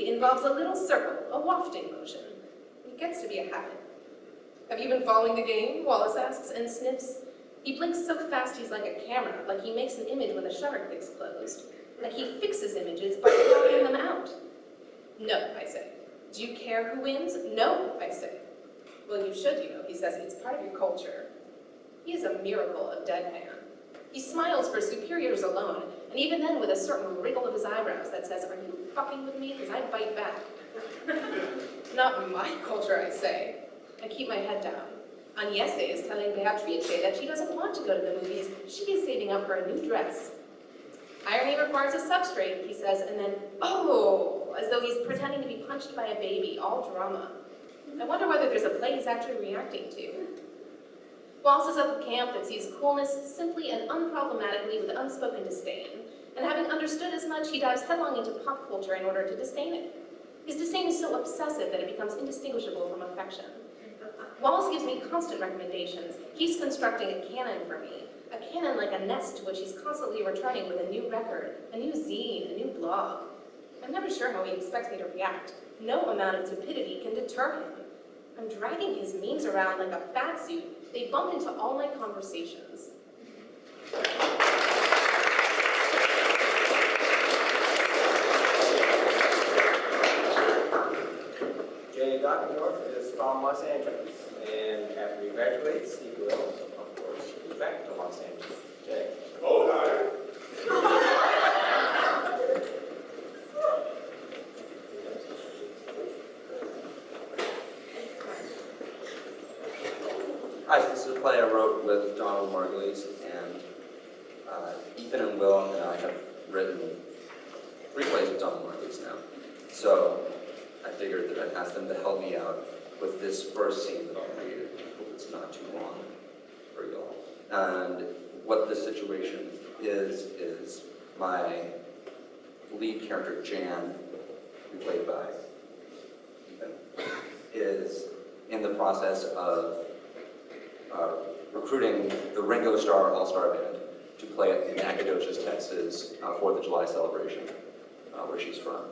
movie involves a little circle, a wafting motion. It gets to be a habit. Have you been following the game? Wallace asks and sniffs. He blinks so fast he's like a camera, like he makes an image when the shutter clicks closed. Like he fixes images by blocking them out. No, I say. Do you care who wins? No, I say. Well, you should, he says. It's part of your culture. He is a miracle of deadpan. He smiles for superiors alone, and even then with a certain wriggle of his eyebrows that says, are you fucking with me? Because I bite back. Not my culture, I say. I keep my head down. Agnese is telling Beatrice that she doesn't want to go to the movies. She is saving up for a new dress. Irony requires a substrate, he says, and then, oh, as though he's pretending to be punched by a baby, all drama. I wonder whether there's a play he's actually reacting to. Wallace is of the camp that sees coolness simply and unproblematically with unspoken disdain, and having understood as much, he dives headlong into pop culture in order to disdain it. His disdain is so obsessive that it becomes indistinguishable from affection. Wallace gives me constant recommendations. He's constructing a canon for me. A canon like a nest to which he's constantly returning with a new record, a new zine, a new blog. I'm never sure how he expects me to react. No amount of stupidity can deter him. I'm dragging his memes around like a fat suit. They bump into all my conversations. Dockendorf is from Los Angeles, and after he graduates, he will, of course, move back to Los Angeles. Jay? Oh, hi. Hi, this is a play I wrote with Donald Margulies, and Ethan and Will and I have written 3 plays with Donald Margulies now. So I figured that I'd ask them to help me out with this first scene that I'll read. I hope it's not too long for y'all. And what the situation is my lead character, Jan, who played by Ethan, is in the process of recruiting the Ringo Starr All-Star Band to play in Nacogdoches, Texas, 4th of July celebration, where she's from.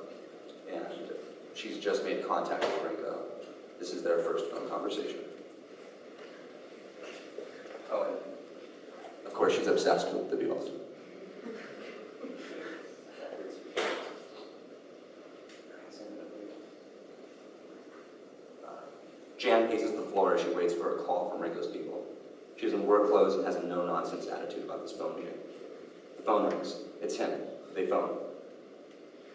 And she's just made contact with Ringo. This is their first phone conversation. Oh, and of course she's obsessed with the Beatles. Jan paces the floor as she waits for a call from Ringo's people. She is in work clothes and has a no-nonsense attitude about this phone meeting. The phone rings. It's him. They phone.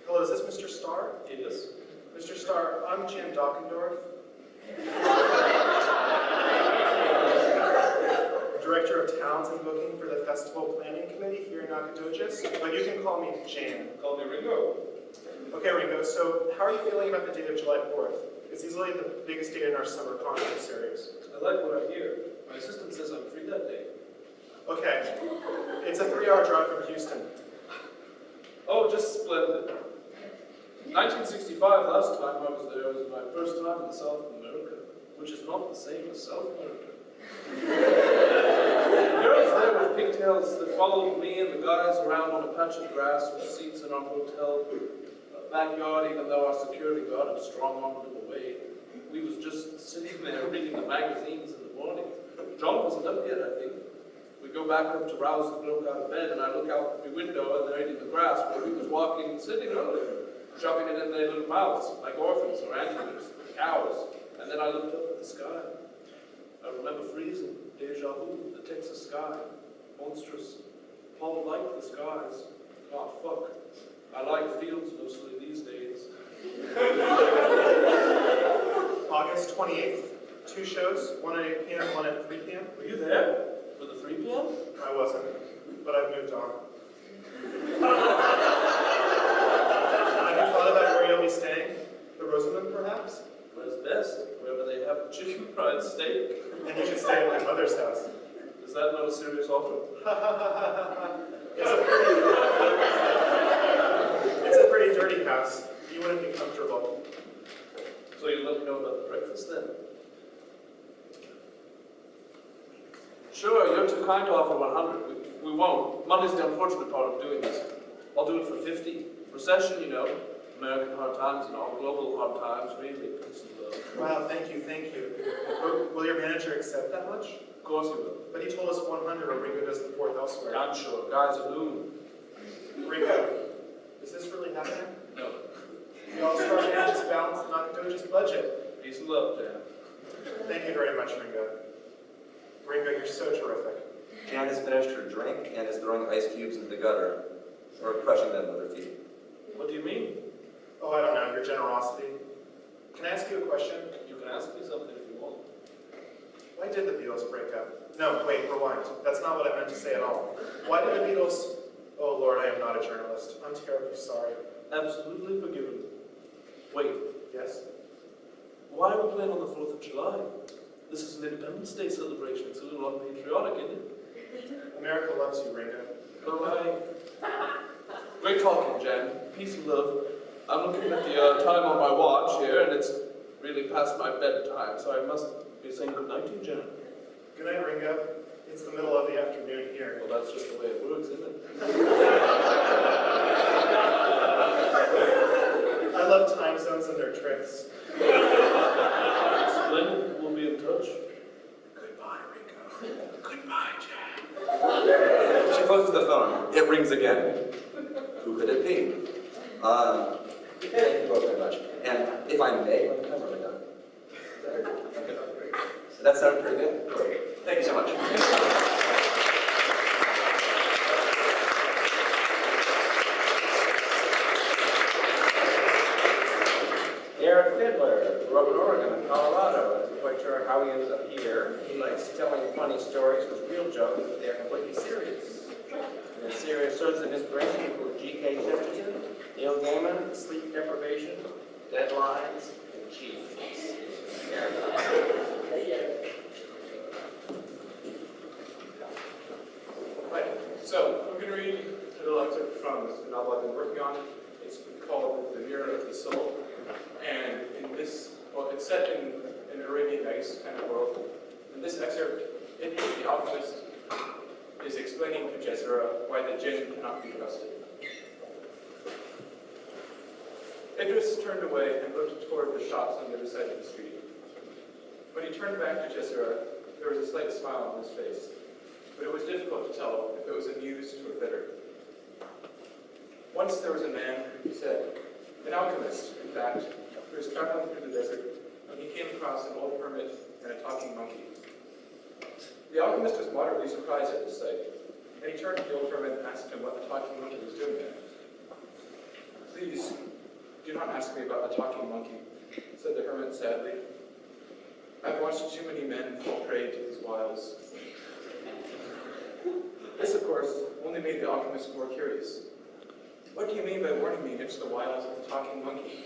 Hello, is this Mr. Starr? It is. Mr. Starr, I'm Jim Dockendorf, Director of Talent and Booking for the Festival Planning Committee here in Nacogdoches, but you can call me Jan. Call me Ringo. Okay, Ringo, so how are you feeling about the date of July 4th? It's easily the biggest date in our summer concert series. I like what I hear. My assistant says I'm free that day. Okay, it's a 3-hour drive from Houston. Oh, just splendid. 1965, last time I was there, was my first time in South America, which is not the same as South America. Girls there with pigtails that followed me and the guys around on a patch of grass with seats in our hotel backyard, even though our security guard had strong-armed them away. We was just sitting there reading the magazines in the morning. John wasn't up yet, I think. We go back up to rouse the bloke out of bed, and I look out the window, and they're eating the grass where we was walking and sitting earlier, shoving it in their little mouths, like orphans or antelopes, cows. And then I looked up at the sky. I remember freezing, deja vu, the Texas sky, monstrous. Paul liked the skies. Oh, fuck. I like fields mostly these days. August 28th, 2 shows, one at 8 p.m., one at 3 p.m. Were you there for the 3 p.m.? I wasn't, but I've moved on. Have you thought about where you'll be staying? The Rosamond, perhaps? Where's best? Wherever they have chicken fried steak. And you should stay at my mother's house. Is that not a serious offer? It's a pretty dirty house. You wouldn't be comfortable. So you let me know about the breakfast then? Sure, you're too kind to offer 100. We won't. Money's the unfortunate part of doing this. I'll do it for 50. Recession, you know. American hard times and all global hard times, really. Peace and love. Wow, thank you, thank you. Will your manager accept that much? Of course he will. But he told us 100 or Ringo does the fourth elsewhere. I'm sure. Guy's a loon. Ringo, is this really happening? No. The All-Star Band just balanced Nakadoji's budget. Peace and love, Jan. Thank you very much, Ringo. Ringo, you're so terrific. Jan has finished her drink and is throwing ice cubes into the gutter, or crushing them with her feet. What do you mean? Oh, I don't know, your generosity. Can I ask you a question? You can ask me something if you want. Why did the Beatles break up? No, wait, rewind. That's not what I meant to say at all. Why did the Beatles... Oh, Lord, I am not a journalist. I'm terribly sorry. Absolutely forgiven. Wait, Yes? why are we playing on the 4th of July? This is an Independence Day celebration. It's a little unpatriotic, isn't it? America loves you, Ringo. Bye-bye. Great talking, Jan. Peace and love. I'm looking at the time on my watch here, and it's really past my bedtime, so I must be saying goodnight to you, Jan. Good night, Ringo. It's the middle of the afternoon here. Well, that's just the way it works, isn't it? I love time zones and their tricks. Splendid. We'll be in touch. Goodbye, Ringo. Goodbye, Jack. She closes the phone. It rings again. Who could it be? Thank you both very much. And if I may, when the camera went down. That sounded pretty good. Great. Thank you so much. Garrett Fiddler grew up in Oregon and Colorado. I'm not quite sure how he ended up here. He likes telling funny stories with real jokes, but they're completely serious. And the serious sorts of his brain include G.K. Chesterton, Neil Gaiman, sleep deprivation, deadlines, and cheese. Right. So, I'm going to read a little excerpt from the novel I've been working on. It's called The Mirror of the Soul. And in this, well, it's set in an Arabian Nights kind of world. In this excerpt, the alchemist is explaining to Jezra why the jinn cannot be trusted. Idris turned away and looked toward the shops on the other side of the street. When he turned back to Jezra, there was a slight smile on his face, but it was difficult to tell if it was amused or bitter. Once there was a man who said, an alchemist, in fact, who was traveling through the desert, and he came across an old hermit and a talking monkey. The alchemist was moderately surprised at this sight, and he turned to the old hermit and asked him what the talking monkey was doing there. Please, do not ask me about the talking monkey, said the hermit sadly. I've watched too many men fall prey to his wiles. This, of course, only made the alchemist more curious. What do you mean by warning me against the wiles of the talking monkey?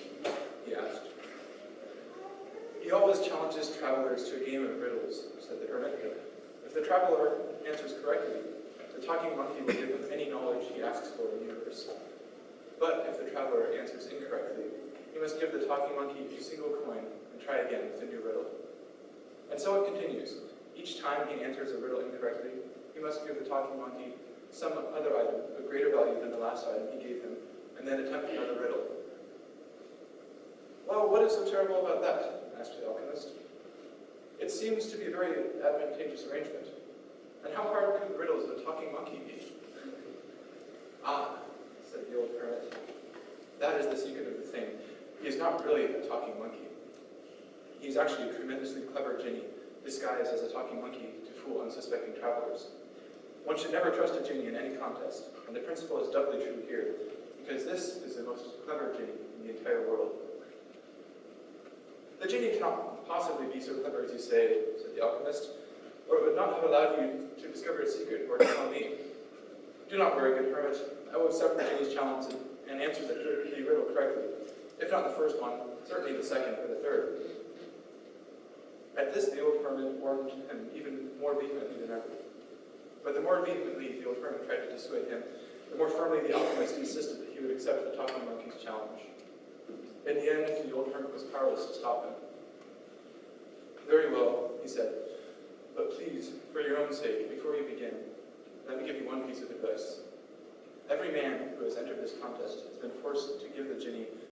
He asked. He always challenges travelers to a game of riddles, said the hermit. If the traveler answers correctly, the talking monkey will give him any knowledge he asks for in the universe. But if the traveler answers incorrectly, he must give the talking monkey a single coin and try again with a new riddle. And so it continues. Each time he answers a riddle incorrectly, he must give the talking monkey some other item of greater value than the last item he gave him, and then attempt another riddle. Well, what is so terrible about that? Asked the alchemist. It seems to be a very advantageous arrangement. And how hard could the riddles of the talking monkey be? Ah, said the old hermit. That is the secret of the thing. He is not really a talking monkey. He is actually a tremendously clever genie, disguised as a talking monkey to fool unsuspecting travelers. One should never trust a genie in any contest, and the principle is doubly true here, because this is the most clever genie in the entire world. The genie cannot possibly be so clever as you say, said the alchemist, or it would not have allowed you to discover its secret or to tell me. Do not worry, good hermit. I will accept the genie's challenge and answer the riddle correctly. If not the first one, certainly the second or the third. At this, the old hermit warned him even more vehemently than ever. But the more vehemently the old hermit tried to dissuade him, the more firmly the alchemist insisted that he would accept the talking monkey's challenge. In the end, the old hermit was powerless to stop him. Very well, he said, but please, for your own sake, before you begin, let me give you one piece of advice. Every man who has entered this contest has been forced to give the genie